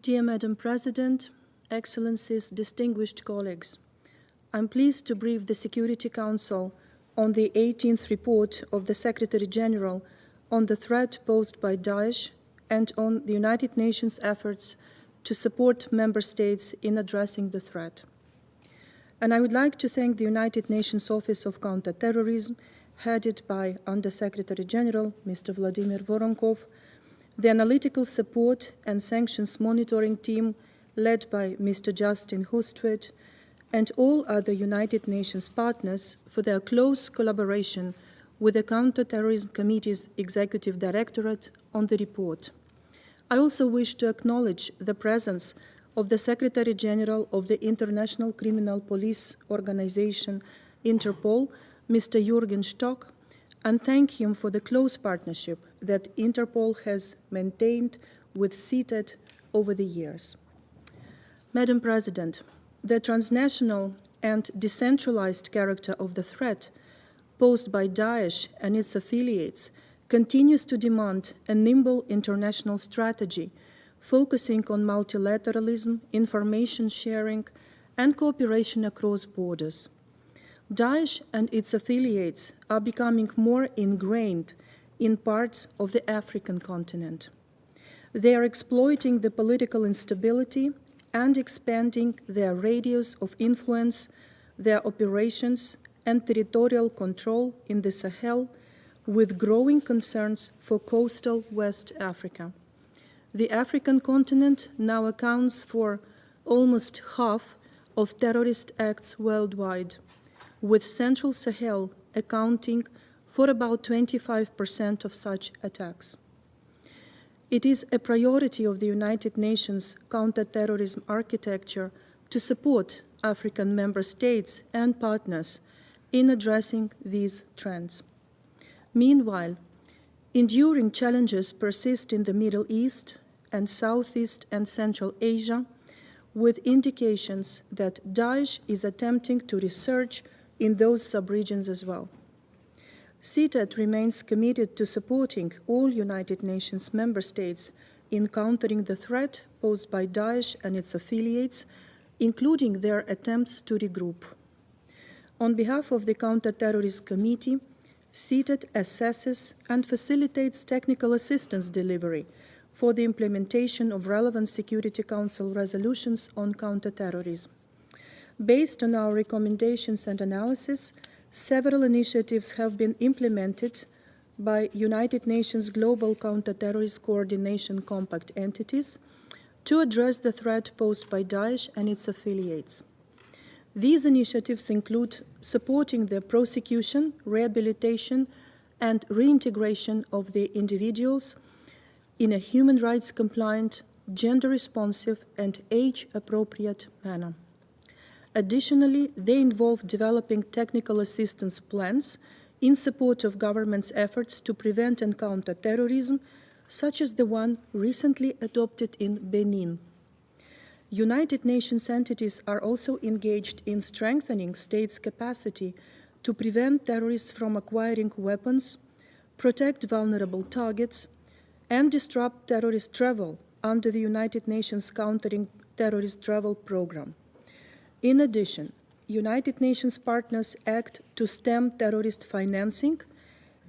Dear Madam President, Excellencies, distinguished colleagues, I'm pleased to brief the Security Council on the 18th report of the Secretary General on the threat posed by Daesh and on the United Nations efforts to support member states in addressing the threat. And I would like to thank the United Nations Office of Counterterrorism, headed by Under-Secretary General Mr. Vladimir Voronkov, the analytical support and sanctions monitoring team led by Mr. Justin Hustvedt, and all other United Nations partners for their close collaboration with the Counterterrorism Committee's Executive Directorate on the report. I also wish to acknowledge the presence of the Secretary General of the International Criminal Police Organization, Interpol, Mr. Jürgen Stock, and thank him for the close partnership that Interpol has maintained with CTED over the years. Madam President, the transnational and decentralized character of the threat posed by Daesh and its affiliates continues to demand a nimble international strategy focusing on multilateralism, information sharing, and cooperation across borders. Daesh and its affiliates are becoming more ingrained in parts of the African continent. They are exploiting the political instability and expanding their radius of influence, their operations, and territorial control in the Sahel, with growing concerns for coastal West Africa. The African continent now accounts for almost half of terrorist acts worldwide, with Central Sahel accounting for about 25% of such attacks. It is a priority of the United Nations counterterrorism architecture to support African member states and partners in addressing these trends. Meanwhile, enduring challenges persist in the Middle East and Southeast and Central Asia, with indications that Daesh is attempting to resurge in those subregions as well. CTED remains committed to supporting all United Nations member states in countering the threat posed by Daesh and its affiliates, including their attempts to regroup. On behalf of the Counterterrorism Committee, CTED assesses and facilitates technical assistance delivery for the implementation of relevant Security Council resolutions on counterterrorism. Based on our recommendations and analysis, several initiatives have been implemented by United Nations Global Counterterrorist Coordination Compact entities to address the threat posed by Daesh and its affiliates. These initiatives include supporting the prosecution, rehabilitation, and reintegration of the individuals in a human rights compliant, gender responsive, and age-appropriate manner. Additionally, they involve developing technical assistance plans in support of governments' efforts to prevent and counter terrorism, such as the one recently adopted in Benin. United Nations entities are also engaged in strengthening states' capacity to prevent terrorists from acquiring weapons, protect vulnerable targets, and disrupt terrorist travel under the United Nations Countering Terrorist Travel Program. In addition, United Nations partners act to stem terrorist financing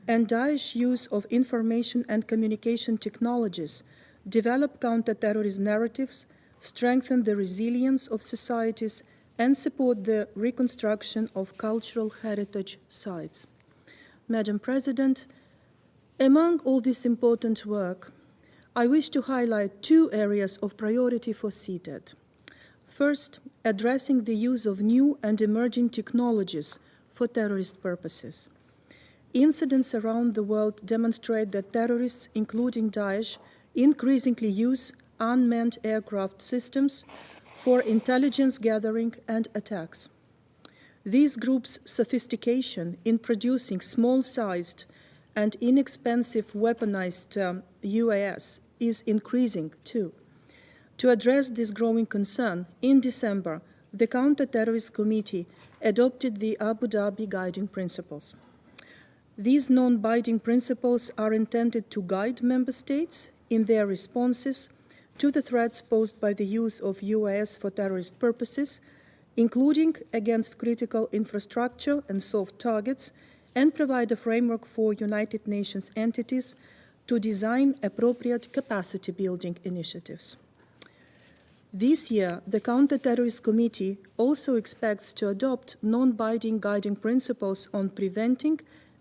and Daesh use of information and communication technologies, develop counter-terrorist narratives, strengthen the resilience of societies, and support the reconstruction of cultural heritage sites. Madam President, among all this important work, I wish to highlight two areas of priority for CTED. First, addressing the use of new and emerging technologies for terrorist purposes. Incidents around the world demonstrate that terrorists, including Daesh, increasingly use unmanned aircraft systems for intelligence gathering and attacks. These groups' sophistication in producing small-sized and inexpensive weaponized UAS is increasing too. To address this growing concern, in December, the Counter-Terrorist Committee adopted the Abu Dhabi Guiding Principles. These non-binding principles are intended to guide member states in their responses to the threats posed by the use of UAS for terrorist purposes, including against critical infrastructure and soft targets, and provide a framework for United Nations entities to design appropriate capacity building initiatives. This year, the Counter-Terrorist Committee also expects to adopt non-binding guiding principles on preventing,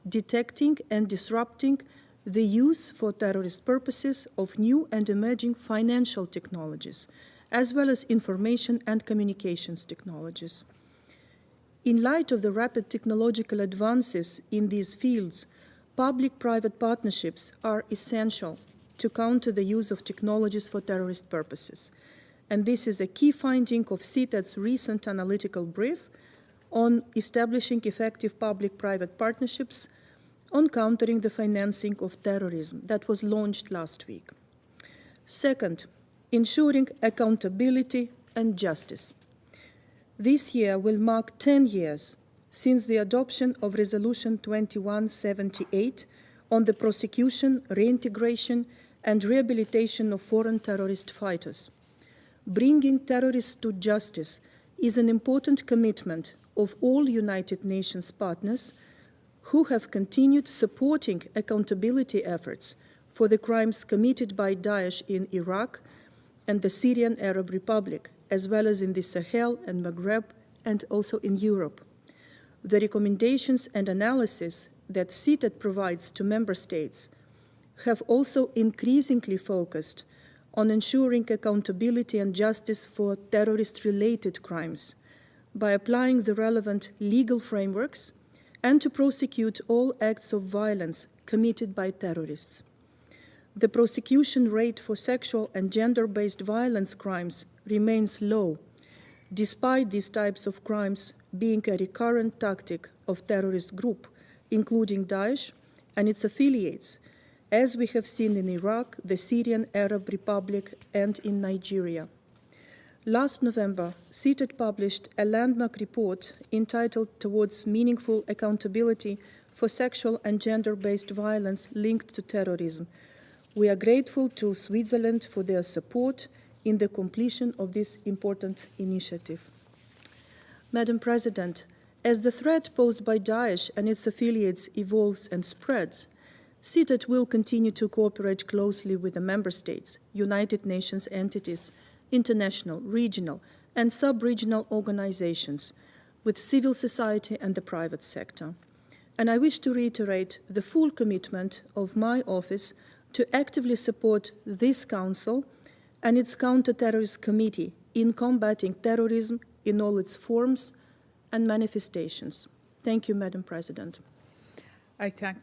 detecting, and disrupting the use for terrorist purposes of new and emerging financial technologies, as well as information and communications technologies. In light of the rapid technological advances in these fields, public-private partnerships are essential to counter the use of technologies for terrorist purposes. And this is a key finding of CTED's recent analytical brief on establishing effective public-private partnerships on countering the financing of terrorism that was launched last week. Second, ensuring accountability and justice. This year will mark 10 years since the adoption of Resolution 2178 on the prosecution, reintegration, and rehabilitation of foreign terrorist fighters. Bringing terrorists to justice is an important commitment of all United Nations partners who have continued supporting accountability efforts for the crimes committed by Daesh in Iraq and the Syrian Arab Republic, as well as in the Sahel and Maghreb, and also in Europe. The recommendations and analysis that CTED provides to member states have also increasingly focused on ensuring accountability and justice for terrorist-related crimes by applying the relevant legal frameworks and to prosecute all acts of violence committed by terrorists. The prosecution rate for sexual and gender-based violence crimes remains low, despite these types of crimes being a recurrent tactic of terrorist groups, including Daesh and its affiliates, as we have seen in Iraq, the Syrian Arab Republic, and in Nigeria. Last November, CTED published a landmark report entitled Towards Meaningful Accountability for Sexual and Gender-Based Violence Linked to Terrorism. We are grateful to Switzerland for their support in the completion of this important initiative. Madam President, as the threat posed by Daesh and its affiliates evolves and spreads, CTED will continue to cooperate closely with the member states, United Nations entities, international, regional, and sub-regional organizations, with civil society and the private sector. And I wish to reiterate the full commitment of my office to actively support this Council and its Counter-Terrorist Committee in combating terrorism in all its forms and manifestations. Thank you, Madam President. I thank